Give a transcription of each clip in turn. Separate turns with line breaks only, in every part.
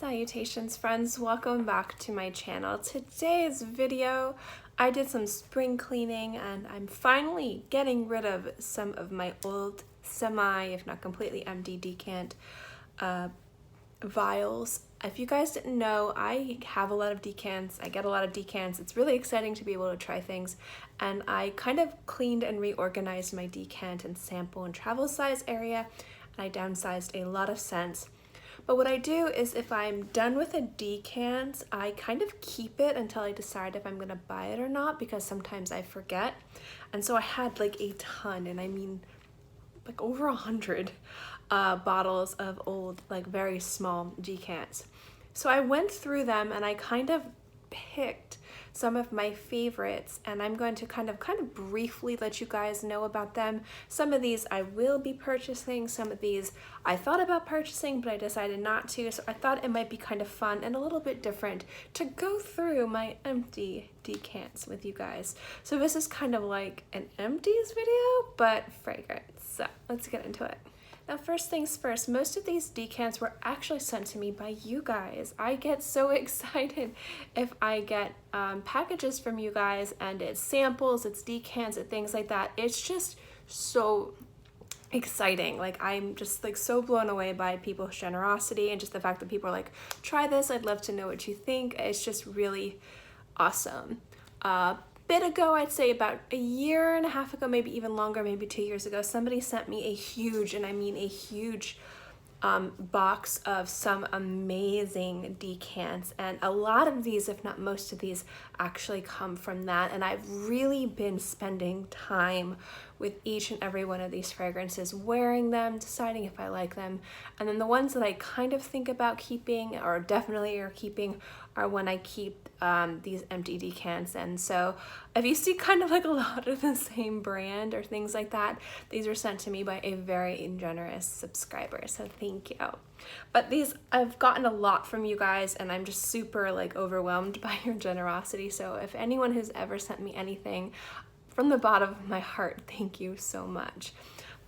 Salutations friends, welcome back to my channel. Today's video, I did some spring cleaning and I'm finally getting rid of some of my old semi, if not completely empty decant vials. If you guys didn't know, I have a lot of decants, I get a lot of decants. It's really exciting to be able to try things, and I kind of cleaned and reorganized my decant and sample and travel size area, and I downsized a lot of scents. But what I do is if I'm done with a decant, I kind of keep it until I decide if I'm gonna buy it or not, because sometimes I forget. And so I had like a ton, and I mean like over 100 bottles of old, like very small decants. So I went through them and I kind of picked some of my favorites, and I'm going to kind of briefly let you guys know about them. Some of these I will be purchasing, some of these I thought about purchasing but I decided not to, so I thought it might be kind of fun and a little bit different to go through my empty decants with you guys. So this is kind of like an empties video but fragrance, so let's get into it. Now, first things first, most of these decants were actually sent to me by you guys. I get so excited if I get packages from you guys, and it's samples, it's decants, and things like that. It's just so exciting. Like, I'm just like so blown away by people's generosity and just the fact that people are like, try this, I'd love to know what you think. It's just really awesome. Bit ago, I'd say about a year and a half ago, maybe even longer, maybe 2 years ago, somebody sent me a huge, and I mean a huge box of some amazing decants, and a lot of these, if not most of these, actually come from that. And I've really been spending time with each and every one of these fragrances, wearing them, deciding if I like them, and then the ones that I kind of think about keeping, or definitely are keeping, are when I keep these empty decants. And so if you see kind of like a lot of the same brand or things like that, these were sent to me by a very generous subscriber, so thank you. But these, I've gotten a lot from you guys, and I'm just super like overwhelmed by your generosity. So if anyone has ever sent me anything, from the bottom of my heart, thank you so much.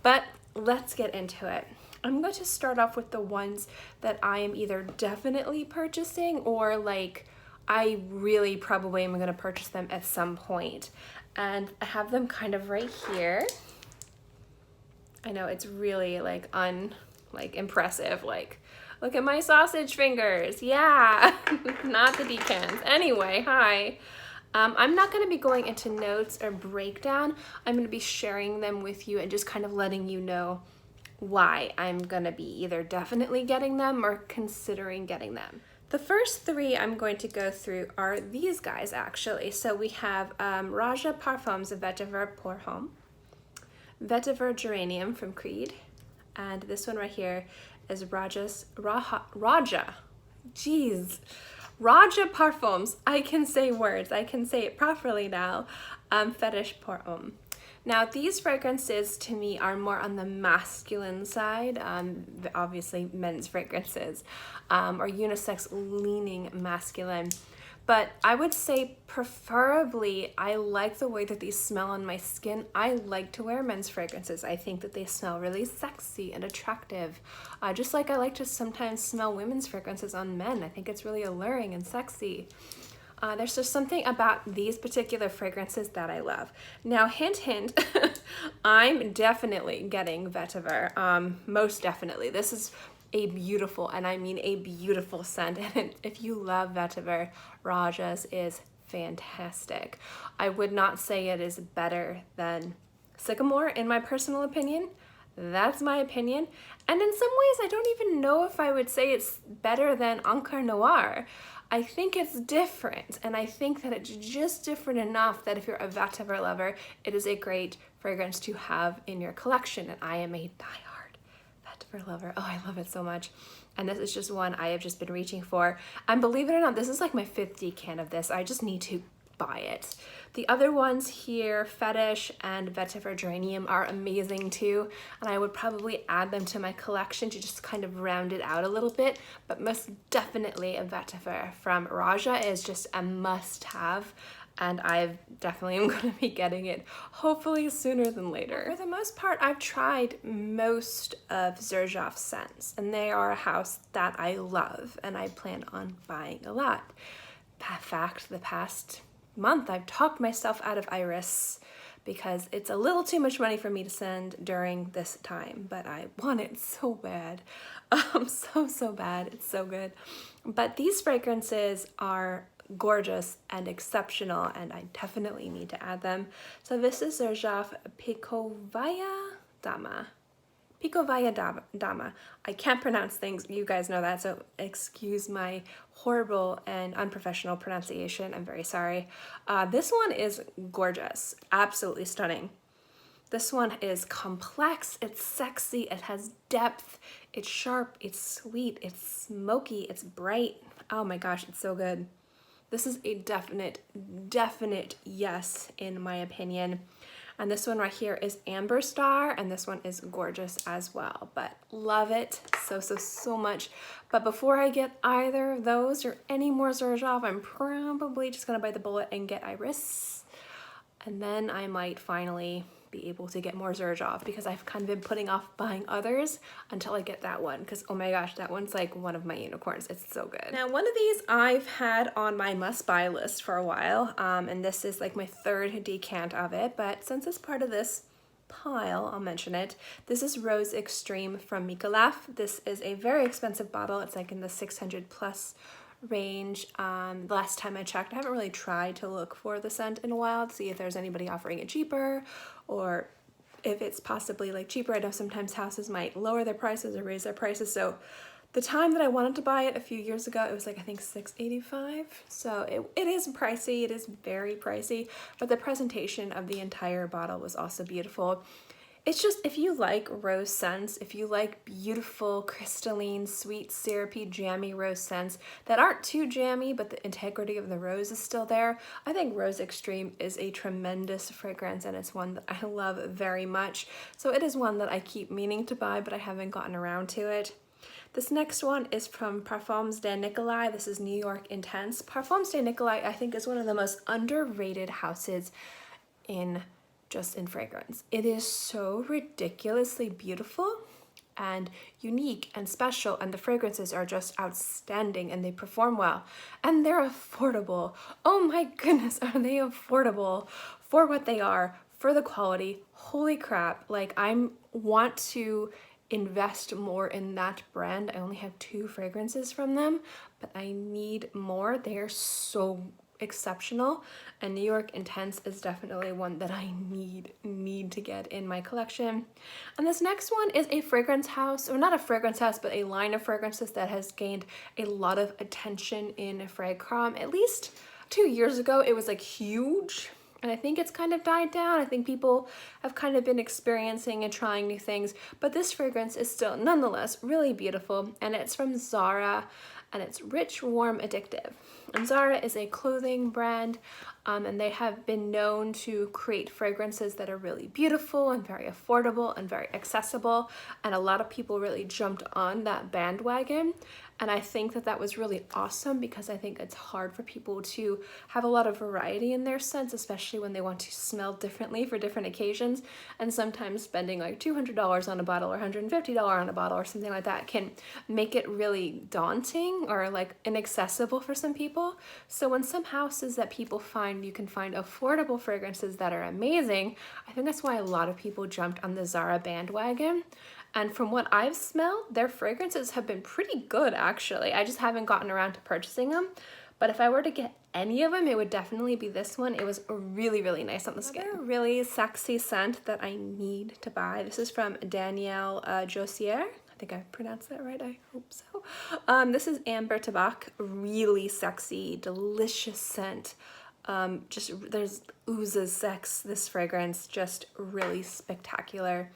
But let's get into it. I'm going to start off with the ones that I am either definitely purchasing, or like I really probably am going to purchase them at some point. And I have them kind of right here. I know it's really like impressive. Like, look at my sausage fingers. Yeah, not the decants. Anyway, hi. I'm not going to be going into notes or breakdown. I'm going to be sharing them with you and just kind of letting you know why I'm going to be either definitely getting them or considering getting them. The first three I'm going to go through are these guys, actually. So we have Roja Parfums Vetiver pour Homme, Vetiver Geranium from Creed, and this one right here is Roja. Jeez. Roja Parfums. I can say words. I can say it properly now. Fetish pour Homme. Now, these fragrances to me are more on the masculine side, obviously men's fragrances, or unisex leaning masculine. But I would say preferably, I like the way that these smell on my skin. I like to wear men's fragrances. I think that they smell really sexy and attractive. Just like I like to sometimes smell women's fragrances on men. I think it's really alluring and sexy. There's just something about these particular fragrances that I love. Now, hint, hint, I'm definitely getting Vetiver, most definitely. This is a beautiful, and I mean a beautiful scent, and if you love Vetiver, Roja's is fantastic. I would not say it is better than Sycamore, in my personal opinion. That's my opinion. And in some ways, I don't even know if I would say it's better than Encore Noir. I think it's different, and I think that it's just different enough that if you're a Vetiver lover, it is a great fragrance to have in your collection, and I am a diehard Vetiver lover. Oh, I love it so much. And this is just one I have just been reaching for. And believe it or not, this is like my 5th decant of this. I just need to buy it. The other ones here, Fetish and Vetiver Geranium, are amazing too, and I would probably add them to my collection to just kind of round it out a little bit, but most definitely a Vetiver from Roja is just a must-have. and I definitely am going to be getting it hopefully sooner than later. For the most part, I've tried most of Xerjoff scents, and they are a house that I love and I plan on buying a lot. In fact, the past month I've talked myself out of Iris because it's a little too much money for me to send during this time, but I want it so bad. So bad. It's so good. But these fragrances are gorgeous and exceptional, and I definitely need to add them. So this is Xerjoff Pikovaya Dama. Pikovaya Dama. I can't pronounce things, you guys know that, so excuse my horrible and unprofessional pronunciation. I'm very sorry. This one is gorgeous, absolutely stunning. This one is complex, it's sexy, it has depth, it's sharp, it's sweet, it's smoky, it's bright. Oh my gosh, it's so good. This is a definite yes in my opinion. And this one right here is Amber Star, and this one is gorgeous as well, but love it so much. But before I get either of those or any more Xerjoff, I'm probably just gonna bite the bullet and get Iris. And then I might finally be able to get more Xerjoff, because I've kind of been putting off buying others until I get that one, because oh my gosh, that one's like one of my unicorns. It's so good. Now, one of these I've had on my must-buy list for a while, and this is like my third decant of it, but since it's part of this pile, I'll mention it. This is Rose Extreme from Micallef. This is a very expensive bottle. It's like in the 600 plus range. The last time I checked, I haven't really tried to look for the scent in a while to see if there's anybody offering it cheaper, or if it's possibly like cheaper. I know sometimes houses might lower their prices or raise their prices. So the time that I wanted to buy it a few years ago, it was like, I think $6.85. So it is pricey, it is very pricey, but the presentation of the entire bottle was also beautiful. It's just, if you like rose scents, if you like beautiful, crystalline, sweet, syrupy, jammy rose scents that aren't too jammy, but the integrity of the rose is still there, I think Rose Extreme is a tremendous fragrance, and it's one that I love very much. So it is one that I keep meaning to buy, but I haven't gotten around to it. This next one is from Parfums de Nicolai. This is New York Intense. Parfums de Nicolai, I think, is one of the most underrated houses in fragrance. It is so ridiculously beautiful and unique and special, and the fragrances are just outstanding, and they perform well, and they're affordable. Oh my goodness, are they affordable for what they are, for the quality. Holy crap, like I want to invest more in that brand. I only have 2 fragrances from them, but I need more. They're so exceptional, and New York Intense is definitely one that I need to get in my collection. And this next one is a fragrance house, or not a fragrance house, but a line of fragrances that has gained a lot of attention in Fragcom. At least 2 years ago, it was like huge, and I think it's kind of died down. I think people have kind of been experiencing and trying new things, but this fragrance is still nonetheless really beautiful, and it's from Zara, and it's rich, warm, addictive. And Zara is a clothing brand, and they have been known to create fragrances that are really beautiful and very affordable and very accessible, and a lot of people really jumped on that bandwagon. And I think that that was really awesome, because I think it's hard for people to have a lot of variety in their scents, especially when they want to smell differently for different occasions. And sometimes spending like $200 on a bottle or $150 on a bottle or something like that can make it really daunting or like inaccessible for some people. So when some houses that people find, you can find affordable fragrances that are amazing, I think that's why a lot of people jumped on the Zara bandwagon. And from what I've smelled, their fragrances have been pretty good, actually. I just haven't gotten around to purchasing them. But if I were to get any of them, it would definitely be this one. It was really nice on the skin. Another really sexy scent that I need to buy. This is from Danielle Josier. I think I pronounced that right, I hope so. This is Ambre Tabac. Really sexy, delicious scent. There's oozes sex, this fragrance, just really spectacular.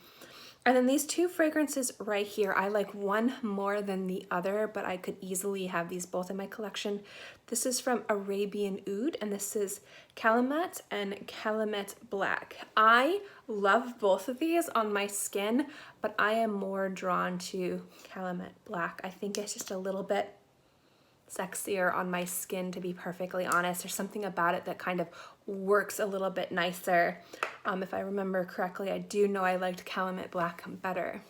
And then these 2 fragrances right here, I like one more than the other, but I could easily have these both in my collection. This is from Arabian Oud, and this is Kalamet and Kalamet Black. I love both of these on my skin, but I am more drawn to Kalamet Black. I think it's just a little bit sexier on my skin, to be perfectly honest. There's something about it that kind of works a little bit nicer. If I remember correctly, I do know I liked Kalamet Black better.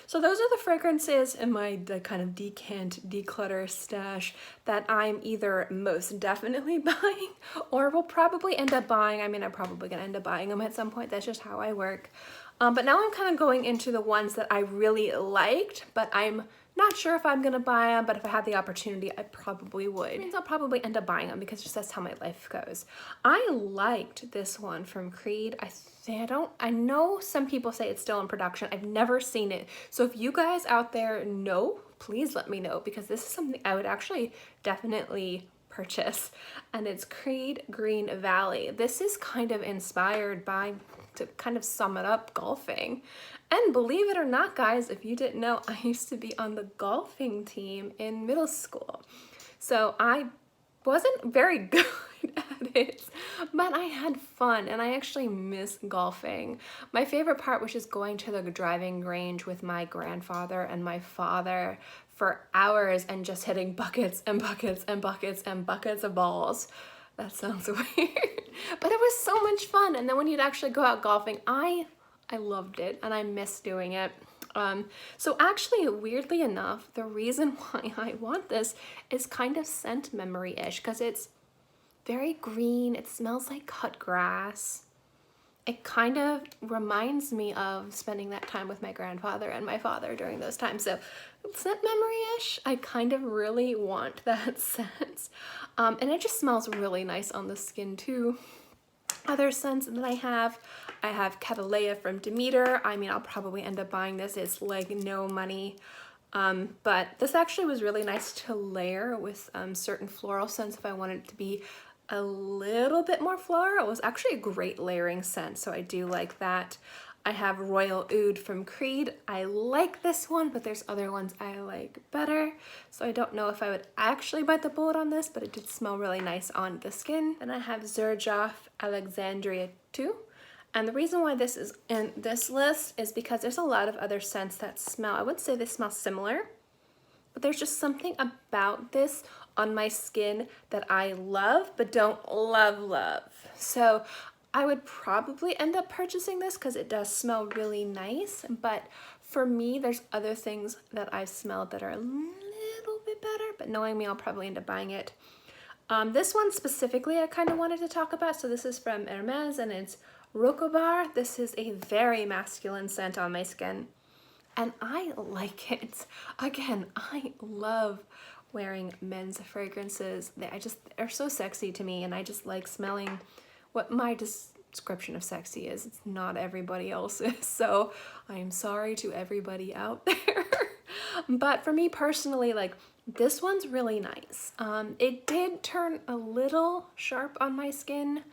So those are the fragrances in my kind of decant, declutter stash that I'm either most definitely buying or will probably end up buying. I mean, I'm probably gonna end up buying them at some point. That's just how I work. But now I'm kind of going into the ones that I really liked, but I'm not sure if I'm gonna buy them, but if I had the opportunity, I probably would. It means I'll probably end up buying them because just that's how my life goes. I liked this one from Creed. I know some people say it's still in production. I've never seen it. So if you guys out there know, please let me know, because this is something I would actually definitely purchase. And it's Creed Green Valley. This is kind of inspired by, to kind of sum it up, golfing. And believe it or not, guys, if you didn't know, I used to be on the golfing team in middle school. So I wasn't very good at it, but I had fun and I actually miss golfing. My favorite part was just going to the driving range with my grandfather and my father for hours and just hitting buckets and buckets and buckets and buckets of balls. That sounds weird, but it was so much fun. And then when you'd actually go out golfing, I loved it and I miss doing it. So actually, weirdly enough, the reason why I want this is kind of scent memory-ish, because it's very green. It smells like cut grass. It kind of reminds me of spending that time with my grandfather and my father during those times. So scent memory-ish, I kind of really want that scent. And it just smells really nice on the skin too. Other scents that I have Cattaleya from Demeter. I mean, I'll probably end up buying this. It's like no money. But this actually was really nice to layer with certain floral scents if I wanted it to be a little bit more floral. It was actually a great layering scent, so I do like that. I have Royal Oud from Creed. I like this one, but there's other ones I like better. So I don't know if I would actually bite the bullet on this, but it did smell really nice on the skin. Then I have Xerjoff Alexandria II. And the reason why this is in this list is because there's a lot of other scents that smell, I wouldn't say they smell similar, but there's just something about this on my skin that I love, but don't love. So I would probably end up purchasing this because it does smell really nice, but for me, there's other things that I've smelled that are a little bit better, but knowing me, I'll probably end up buying it. This one specifically I kind of wanted to talk about. So this is from Hermes and it's Rocobar. This is a very masculine scent on my skin and I like it. Again, I love wearing men's fragrances. They're so sexy to me and I just like smelling what my description of sexy is. It's not everybody else's, so I am sorry to everybody out there. But for me personally, like this one's really nice. It did turn a little sharp on my skin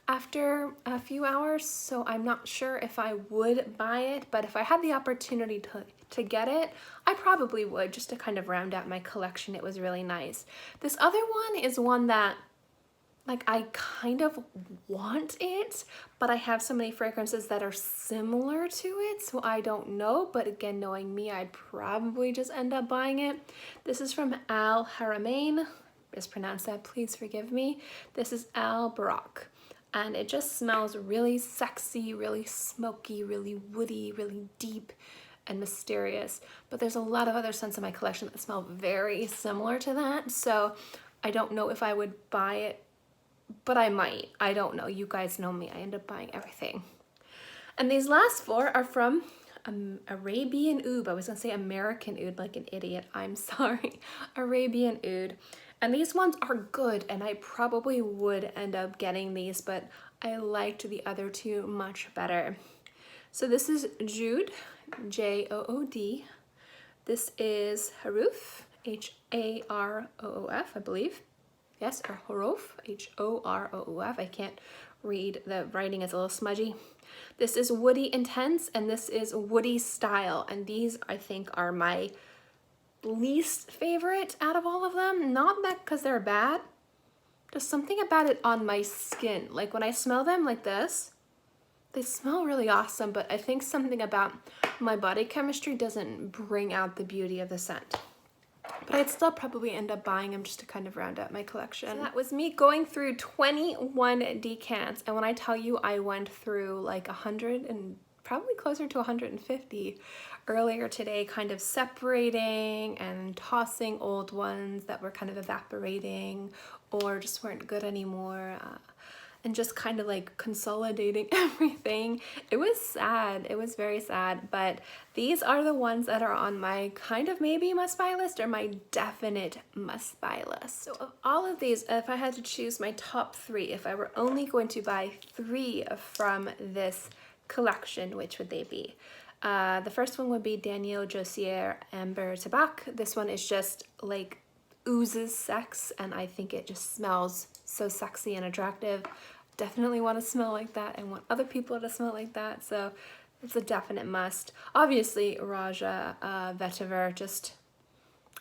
after a few hours, so I'm not sure if I would buy it, but if I had the opportunity to get it, I probably would, just to kind of round out my collection. It was really nice. This other one is one that, like, I kind of want it, but I have so many fragrances that are similar to it, so I don't know. But again, knowing me, I'd probably just end up buying it. This is from Al Haramain. Mispronounced that, please forgive me. This is Al Buruq. And it just smells really sexy, really smoky, really woody, really deep and mysterious. But there's a lot of other scents in my collection that smell very similar to that. So I don't know if I would buy it, but I might. I don't know. You guys know me. I end up buying everything. And these last four are from Arabian Oud. I was going to say American Oud like an idiot. I'm sorry. Arabian Oud. And these ones are good, and I probably would end up getting these, but I liked the other two much better. So this is Jood, J-O-O-D. This is Horoof, H-A-R-O-O-F, I believe. Yes, or Horoof, H-O-R-O-O-F. I can't read, the writing is a little smudgy. This is Woody Intense, and this is Woody Style, and these I think are my least favorite out of all of them. Not that because they're bad, just something about it on my skin. Like when I smell them like this, they smell really awesome, but I think something about my body chemistry doesn't bring out the beauty of the scent. but I'd still probably end up buying them just to kind of round out my collection. So that was me going through 21 decants, and when I tell you I went through like 100 and probably closer to 150 earlier today, kind of separating and tossing old ones that were kind of evaporating or just weren't good anymore, and just kind of like consolidating everything. It was sad, it was very sad, but these are the ones that are on my kind of maybe must buy list or my definite must buy list. So of all of these, if I had to choose my top 3, if I were only going to buy 3 from this collection, which would they be? The first one would be Daniel Josier Ambre Tabac. This one is just like oozes sex, and I think it just smells so sexy and attractive. Definitely want to smell like that and want other people to smell like that, so it's a definite must. Obviously Roja, Vetiver, just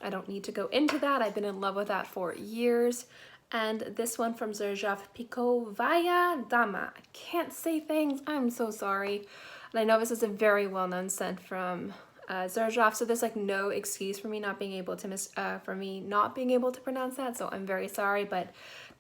I don't need to go into that. I've been in love with that for years. And this one from Xerjoff, Pikovaya, Dama. I can't say things, I'm so sorry. And I know this is a very well-known scent from Xerjoff, so there's like no excuse for me not being able to pronounce that, so I'm very sorry, but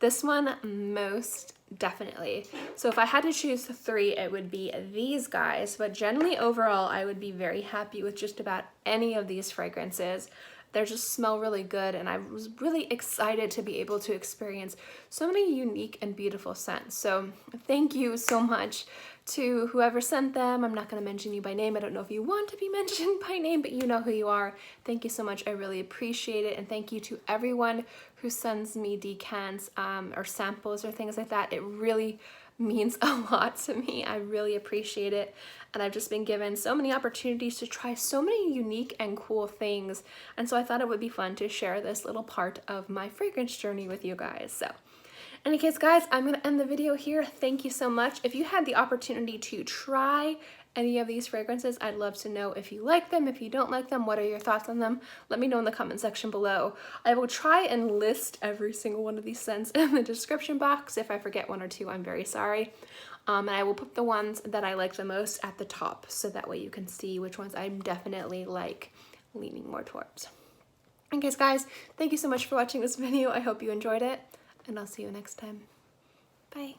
this one most definitely. So if I had to choose 3, it would be these guys, but generally overall I would be very happy with just about any of these fragrances. They just smell really good, and I was really excited to be able to experience so many unique and beautiful scents. So thank you so much to whoever sent them. I'm not going to mention you by name. I don't know if you want to be mentioned by name, but you know who you are. Thank you so much. I really appreciate it. And thank you to everyone who sends me decants or samples or things like that. It really means a lot to me. I really appreciate it. And I've just been given so many opportunities to try so many unique and cool things. And so I thought it would be fun to share this little part of my fragrance journey with you guys. So in any case, guys, I'm going to end the video here. Thank you so much. If you had the opportunity to try any of these fragrances, I'd love to know if you like them, if you don't like them, what are your thoughts on them? Let me know in the comment section below. I will try and list every single one of these scents in the description box. If I forget 1 or 2, I'm very sorry. And I will put the ones that I like the most at the top, so that way you can see which ones I'm definitely like leaning more towards. Okay, guys, thank you so much for watching this video. I hope you enjoyed it, and I'll see you next time. Bye.